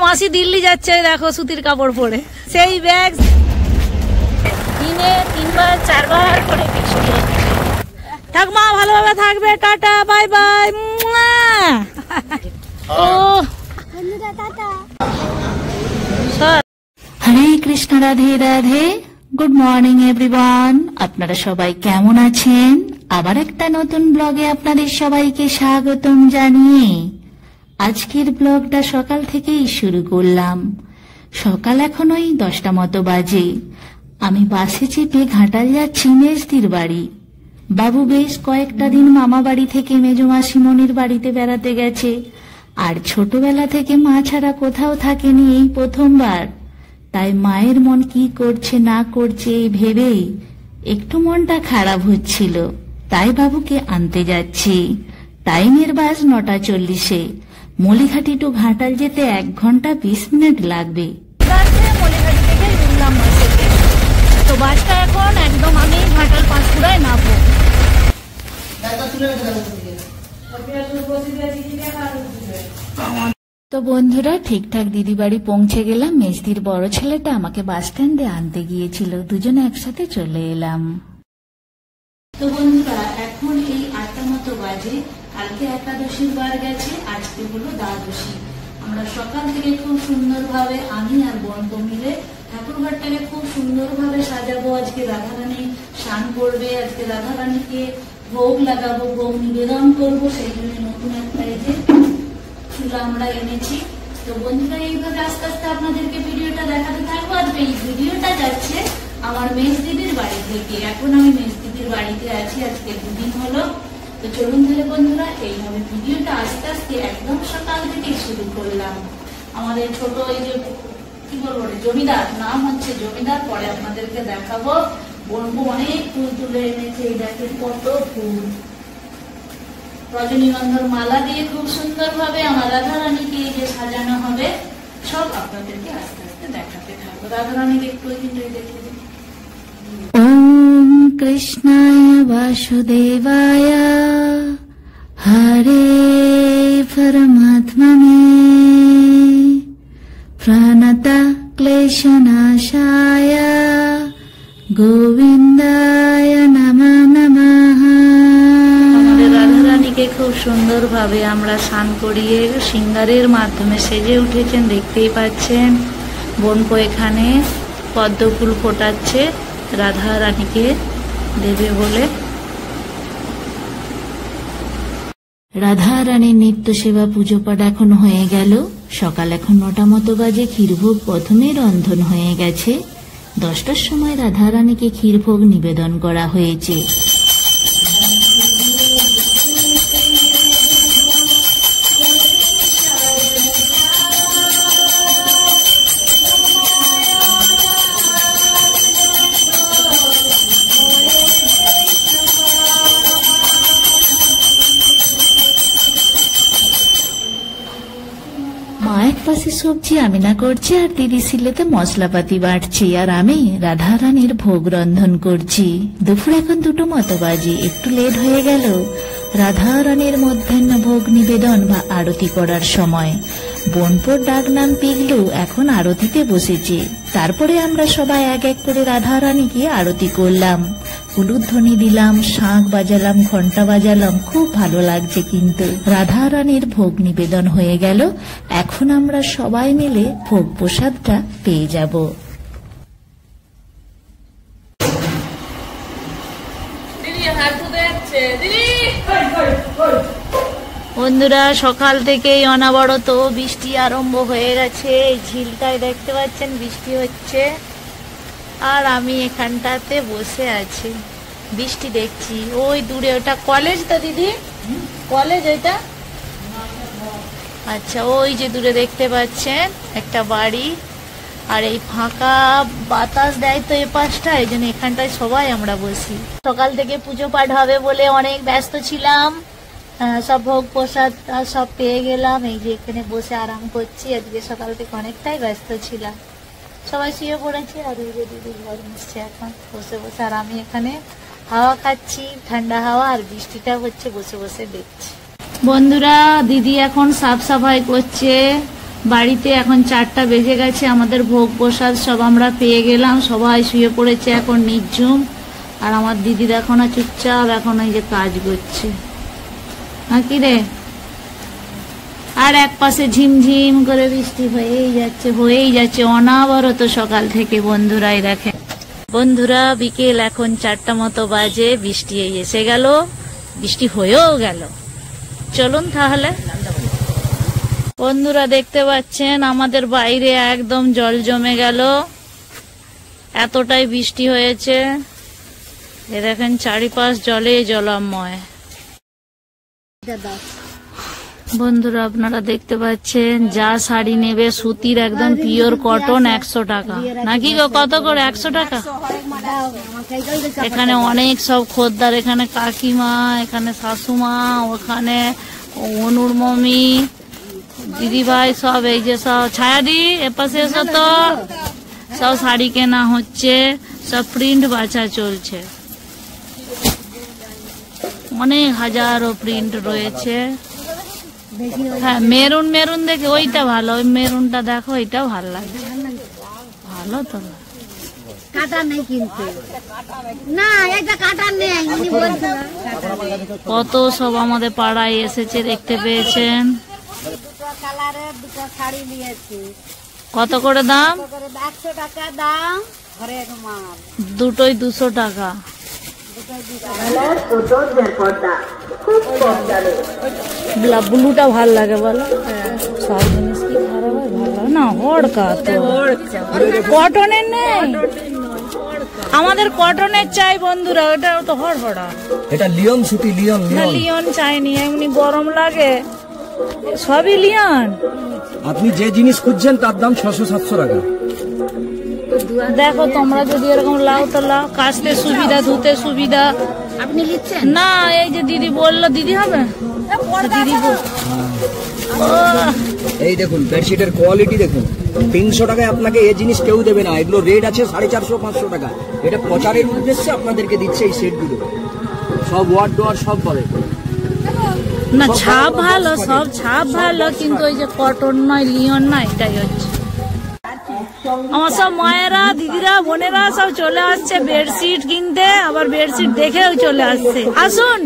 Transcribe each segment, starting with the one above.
মাসি দিল্লি যাচ্ছে, দেখো সুতির কাপড় পরে, সেই ব্যাগ দিনে 3বার 4বার করে বৃষ্টি। ঠাকুমা ভালোভাবে থাকবে, টাটা বাই বাই। ও Hare Krishna, Radhe Radhe. Good morning everyone, আপনারা সবাই কেমন আছেন? আবার একটা নতুন ব্লগে আপনাদের সবাইকে স্বাগতম জানিয়ে আজকের ব্লগটা সকাল থেকেই শুরু করলাম। সকাল এখন ওই 10টা মতো বাজে। আমি বাসে চেপে ঘাটাল যাচ্ছি মেজদির বাড়ি। বাবু বেশ কয়েকটা দিন মামা বাড়ি থেকে মেজো মাসিমণির বাড়িতে বেড়াতে গেছে, আর ছোটবেলা থেকে মা ছাড়া কোথাও থাকেনি, এই প্রথমবার। তাই মায়ের মন কি করছে না করছে এই ভেবেই একটু মনটা খারাপ হচ্ছিল। তাই বাবুকে আনতে যাচ্ছি। টাইমের বাস 9:40। মলিঘাটি টু ঘাটাল যেতে 1 ঘন্টা 20 মিনিট লাগবে। মলিঘাটি থেকে উঠলাম বাসে, তো বাসটা এখন একদম আমি ঘাটাল পাঁশকুড়ায় নামবো। তো বন্ধুরা, ঠিকঠাক দিদি বাড়ি পৌঁছে গেলাম। মেজদির বড় ছেলেটা আমাকে বাস স্ট্যান্ডে আনতে গিয়েছিল, দুজনে একসাথে চলে এলাম। তো বন্ধুরা, এখন এই 8টা মতো বাজে। কালকে একাদশীর বার গেছে, আজকে হলো দ্বাদশী। আমরা সকাল থেকে খুব সুন্দরভাবে আমি আর বোনটো মিলে ঠাকুরঘরটাকে খুব সুন্দরভাবে সাজাবো। আজকে রাধারানী স্নান করবে, আজকে রাধারানীকে ভোগ লাগাবো, ভোগ নিবেদন করবো। সেই জন্য নতুন একটা এই যে চুলা আমরা এনেছি। তো বন্ধুরা, এইভাবে আস্তে আস্তে আপনাদেরকে ভিডিওটা দেখাতে থাকবো। আর এই ভিডিওটা যাচ্ছে আমার মেজদিদির বাড়ি থেকে। এখন আমি মেজদিদির বাড়িতে আছি, আজকে 2 দিন হলো। তো চলুন তাহলে বন্ধুরা, এইভাবে ভিডিওটা আস্তে আস্তে একদম সকাল থেকে শুরু করলাম। আমাদের ছোট এই যে কি বলবো, জমিদার, নাম হচ্ছে জমিদার, পরে আপনাদেরকে দেখাবো। বোনবু অনেক ফুল তুলে এনেছে, এই দেখেন কত ফুল। রজনীগন্ধার মালা দিয়ে খুব সুন্দর ভাবে আমার রাধারানীকে এই যে সাজানো হবে, সব আপনাদেরকে আস্তে আস্তে দেখাতে থাকবো। রাধারানীকে একটু দেখে দিন। ওম কৃষ্ণায় বাসুদেবায় হরে পরমাত্মনে প্রাণতা ক্লেশনাশায় গোবিন্দায় নমঃ নমঃ। আমাদের রাধারানীকে খুব সুন্দর ভাবে আমরা স্নান করিয়ে সিঙ্গারের মাধ্যমে সেজে উঠেছেন, দেখতেই পাচ্ছেন। বোনপো এখানে পদ্ম ফুল ফোটাচ্ছে রাধা রানীকে দেবে বলে। রাধা রানীর নিত্য সেবা পুজো পাঠ এখন হয়ে গেল। সকাল এখন 9টা মতো বাজে। ক্ষীরভোগ প্রথমে রন্ধন হয়ে গেছে। 10টার সময় রাধা রানীকে ক্ষীরভোগ নিবেদন করা হয়েছে। পাশে সবজি আমিনা করছে, আর দিদি সিলেতে মশলাপাতি বাটছে, আর আমি রাধা রানীর ভোগ রন্ধন করছি। দুপুর এখন 2টো মতো বাজে, একটু লেট হয়ে গেল রাধা রানীর মধ্যাহ্ন ভোগ নিবেদন বা আরতি করার সময়। বোনপোর ডাক নাম পিগলু এখন আরতিতে বসেছে। তারপরে আমরা সবাই এক এক করে রাধা রানীকে আরতি করলাম। উলুধ্বনি দিলাম, শাঁখ বাজালাম, ঘন্টা বাজালাম, খুব ভালো লাগছে। কিন্তু রাধা রানীর ভোগ নিবেদন হয়ে গেল। এখন আমরা সবাই মিলে ভোগ প্রসাদটা পেয়ে যাব। বন্ধুরা, সকাল থেকেই অনবরত বৃষ্টি আরম্ভ হয়ে গেছে। এই ঝিলটায় দেখতে পাচ্ছেন বৃষ্টি হচ্ছে, আর আমি এখানটাতে বসে আছি, বৃষ্টি দেখছি। ওই দূরে ওটা কলেজ তো দিদি, কলেজ ওইটা? আচ্ছা, ওই যে দূরে দেখতে পাচ্ছেন একটা বাড়ি, আর এই ফাঁকা বাতাস দেয় তো এ পাশটা, এই জন্য এখানটায় সবাই আমরা বসি। সকাল থেকে পুজো পাঠ হবে বলে অনেক ব্যস্ত ছিলাম। সব ভোগ প্রসাদ সব পেয়ে গেলাম। এই যে এখানে বসে আরাম করছি। আজকে সকাল থেকে অনেকটাই ব্যস্ত ছিলাম। সবাই শুয়ে পড়েছে, আর ওই যে দিদি ঘর মিশছে এখন বসে বসে, আর আমি এখানে হাওয়া খাচ্ছি, ঠান্ডা হাওয়া, আর বৃষ্টিটা হচ্ছে, বসে বসে দেখছি। বন্ধুরা, দিদি এখন সাফ সাফাই করছে। বাড়িতে এখন 4টা বেজে গেছে, আমাদের ভোগ প্রসাদ সব আমরা পেয়ে গেলাম, সবাই শুয়ে পড়েছে এখন নির্ঝুম। আর আমার দিদি দেখো না চুপচাপ এখন এই যে কাজ করছে। কি রে? আর এক পাশে ঝিমঝিম করে বৃষ্টি হয়েই যাচ্ছে অনাবরত সকাল থেকে। বন্ধুরাই দেখে, বন্ধুরা বিকেল এখন 4টা মতো বাজে, বৃষ্টি এসে গেল, বৃষ্টি হয়েও গেল। চলুন তাহলে। বন্ধুরা দেখতে পাচ্ছেন আমাদের বাইরে একদম জল জমে গেল, এতটাই বৃষ্টি হয়েছে। এ দেখেন চারিপাশ জলে জলাময়। বন্ধুরা আপনারা দেখতে পাচ্ছেন, যা শাড়ি নেবে সুতির একদম পিওর কটন 100 টাকা নাকি গো? কত করে? 100 টাকা। এখানে অনেক সব খদ্দার, এখানে কাকিমা, এখানে শাশুমা, ওখানে অনুর মমি, দিদি ভাই সব, এই যে সব ছায়াদি এপাশে এসো তো, সব শাড়ি কেনা হচ্ছে, সব প্রিন্ট বাছা চলছে, অনেক হাজারো প্রিন্ট রয়েছে। হ্যাঁ মেরুন মেরুন দেখে ওইটা ভালো, ওই মেরুনটা দেখো, ওইটাও ভালো লাগে, ভালো তো। কাটা নেই কিন্তু, না এটা কাটা নেই। কত সব আমাদের পাড়ায় এসেছে, দেখতে পেয়েছেন। দুটো কালারের দুটো শাড়ি নিয়েছি। কত করে দাম? 100 টাকা দাম, ঘরের মাল। দুটোই 200 টাকা। ব্লুটা ভাল লাগে বলো? সব জিনিস কি খারাপ হয়? ভালো না, হড়কা তো কটনের নেই, আমাদের কটনের চাই বন্ধুরা, ওটা তো হড়হড়া। এটা লিওন সুতি, লিওন লিওন চাইনি, এমনি গরম লাগে, সবই লিওন। আপনি যে জিনিস খুঁজছেন তার দাম 600-700 টাকা। দেখো তোমরা যদি এরকম লাও তো লাও, কাচতে সুবিধা, ধুতে সুবিধা। আপনি লিখছেন না? এই যে দিদি বললো, দিদি হবে, দিদি এই দেখুন বেডশিটের কোয়ালিটি দেখুন, 300 টাকায় আপনাকে এই জিনিস কেউ দেবে না। এগুলো রেট আছে 450-500 টাকা। এটা প্রচারের উদ্দেশ্যে আপনাদেরকে দিচ্ছে এই সেটগুলো, সব ওয়ার্ড ডোয়ার সব পাবে না। ছাপ ভালো, সব ছাপ ভালো, কিন্তু ওই যে কটন নয়, লিওন না, এটাই হচ্ছে। আমার সব মায়েরা, দিদিরা, বোনেরা সব চলে আসছে বেডশিট কিনতে, আবার বেডশিট দেখেও চলে আসছে। আসুন।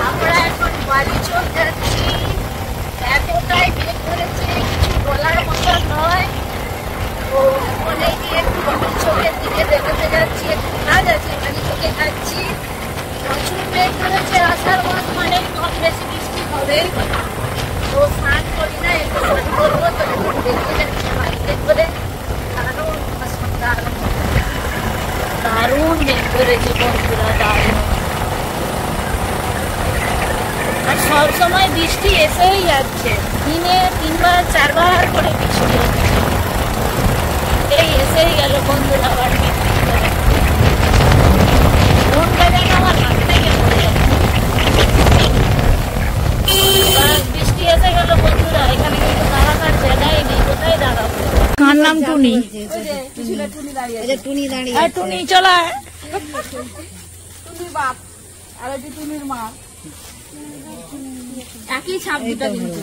আমরা এখন বাড়ি চলে যাচ্ছি, এতটাই বেগ করেছে কিছু বলার মতো নয়। তো মনে গিয়ে একটু বাড়ি চোখের দিকে দেখাতে যাচ্ছি, একটু কাজ আছে, বাড়ি চোখে যাচ্ছি। প্রচুর বেগ করেছে, আষাঢ় মাস মানে কম বেশি বৃষ্টি হবে। তো স্নান করি না, একটু স্নান করবো, তো একটু দেখতে যাচ্ছি বাড়িতে করে। দারুণ দারুণ বেগ করেছে বন্ধুরা, দারুণ। আর সব সময় বৃষ্টি এসেই যাচ্ছে, দিনে 3-4 বার করে বৃষ্টি হচ্ছে। এই এসেই গেল বন্ধুরা, আবার বৃষ্টি করে মনটা যেন আমার হাত থেকে পড়ে যাচ্ছে। বৃষ্টি এসে গেল বন্ধুরা, এখানে কিন্তু দাঁড়ানোর জায়গায় নেই, কোথায় দাঁড়াবো? কার নাম টুনি? টুনি দাঁড়িয়ে, টুনি চলা, টুনি বাপ আর টুনির মা একই ছাপ, দুটা কিন্তু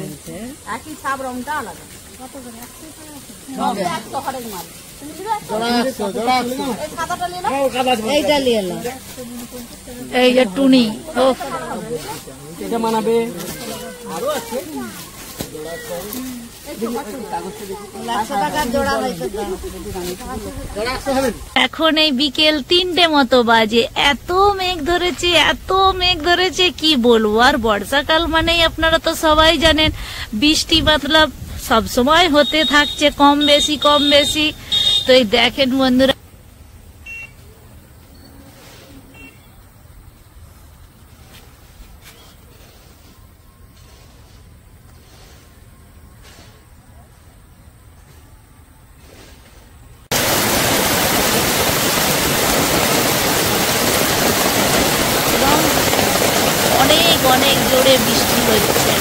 একই ছাপ, রংটা আলাদা। কত করে? 100 হরেক মাল। এইটা নিয়ে এলাম, এই যে টুনি, ও এটা মানাবে। আরো আছে, 100 টাকা জোড়া হয়তো। এখন এই বিকেল 3টে মতো বাজে, এত মেঘ ধরেছে, এত মেঘ ধরেছে কি বলবো। আর বর্ষাকাল মানেই আপনারা তো সবাই জানেন, বৃষ্টি মতলব সবসময় হতে থাকছে, কম বেশি কম বেশি। তো এই দেখেন বন্ধুরা, অনেক অনেক জোরে বৃষ্টি হচ্ছে।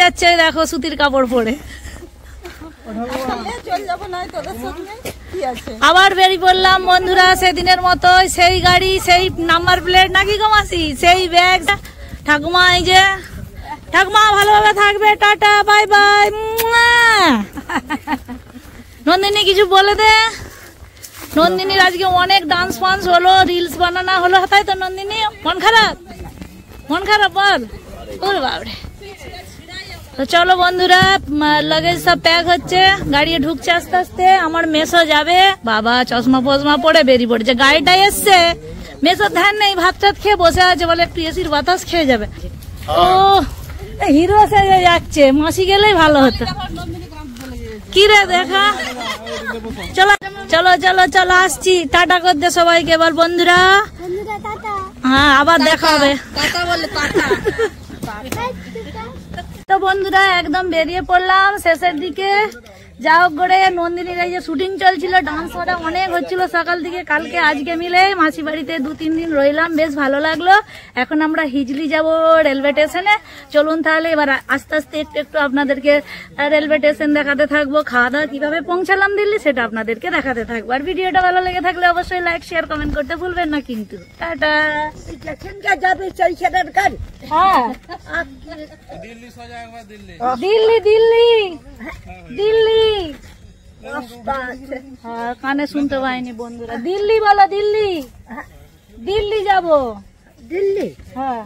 যাচ্ছে, ওই দেখো সুতির কাপড় পরে। আবার বেরিয়ে পড়লাম বন্ধুরা, সেদিনের মতো সেই গাড়ি, সেই নাম্বার প্লেট নাকি গো মাসি, সেই ব্যাগ। ঠাকুমা এই যে, ঠাকুমা ভালোভাবে থাকবে, টাটা বাই বাই। নন্দিনী কিছু বলে দে। নন্দিনীর আজকে অনেক ডান্স ফান্স হলো, রিলস বানানো হলো, তাই তো নন্দিনী? মন খারাপ, মন খারাপ বল। ওরে বাবরে। তো চলো বন্ধুরা, লাগেজ সব প্যাক হচ্ছে, গাড়ি ঢুকছে আস্তে আস্তে। আমার মেসো যাবে, বাবা চশমা ফশমা পরে বেরিয়ে পড়েছে। গাড়িটা এসছে, মেসোর ধ্যান নেই, ভাত টাত খেয়ে বসে আছে, বলে একটু এসির বাতাস খেয়ে যাবে। ও হিরো সেজে যাচ্ছে, মাসি গেলেই ভালো হতো। কি রে দেখা, চলো চলো চলো চলো, আসছি। টাটা করতে সবাইকে এবার বন্ধুরা। হ্যাঁ আবার দেখা হবে। তো বন্ধুরা একদম বেরিয়ে পড়লাম শেষের দিকে। যা হোক করে নন্দিনীর এই যে শুটিং চলছিল, ডান্স ওটা অনেক হচ্ছিল সকাল থেকে, কালকে আজকে মিলে মাসি বাড়িতে 2-3 দিন রইলাম, বেশ ভালো লাগলো। এখন আমরা হিজলি যাব রেলওয়ে স্টেশনে। চলুন তাহলে এবার আস্তে আস্তে একটু একটু আপনাদেরকে রেলওয়ে স্টেশন দেখাতে থাকবো। খাওয়া দাওয়া কিভাবে পৌঁছালাম দিল্লি সেটা আপনাদেরকে দেখাতে থাকবো। আর ভিডিওটা ভালো লেগে থাকলে অবশ্যই লাইক শেয়ার কমেন্ট করতে ভুলবেন না কিন্তু। টাটা। হ্যাঁ দিল্লি দিল্লি দিল্লি, হ্যাঁ কানে শুনতে পাইনি বন্ধুরা। দিল্লি বলো, দিল্লি, দিল্লি যাব। দিল্লি? হ্যাঁ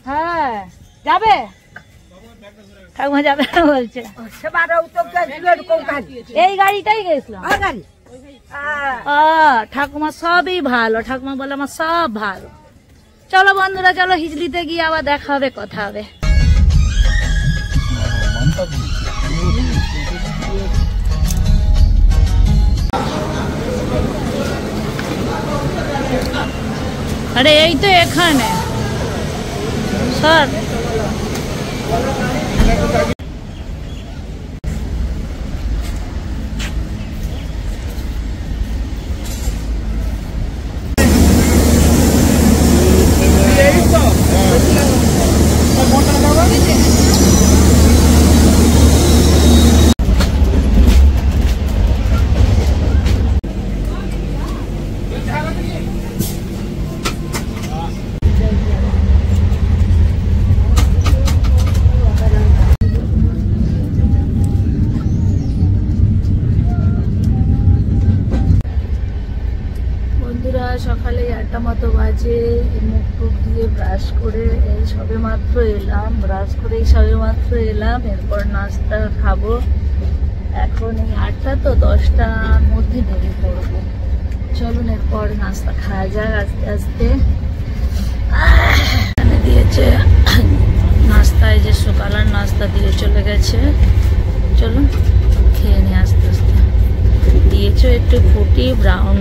হ্যাঁ যাবে, ঠাকুমা যাবে বলছে। এই গাড়িটাই গেছিলাম। ঠাকুমা সবই ভালো, ঠাকুমা বলে আমার সব ভালো। চলো বন্ধুরা, চলো হিজলিতে গিয়ে আবার দেখা হবে, কথা হবে। আরে এই তো এখানে স্যার। সকালে 8টা মতো বাজে, মুখ টুক দিয়ে ব্রাশ করে এই সবে মাত্র এলাম, ব্রাশ করে এই সবে মাত্র এলাম। এরপর নাস্তা খাবো। এখন এই 8টা তো 10টার মধ্যে বেরিয়ে পড়বো। চলুন এরপর নাস্তা খাওয়া যাক আস্তে আস্তে। দিয়েছে নাস্তায় যে সকালের নাস্তা দিয়ে চলে গেছে, চলুন খেয়ে নিই আস্তে আস্তে। দিয়েছে একটু ফুটি ব্রাউন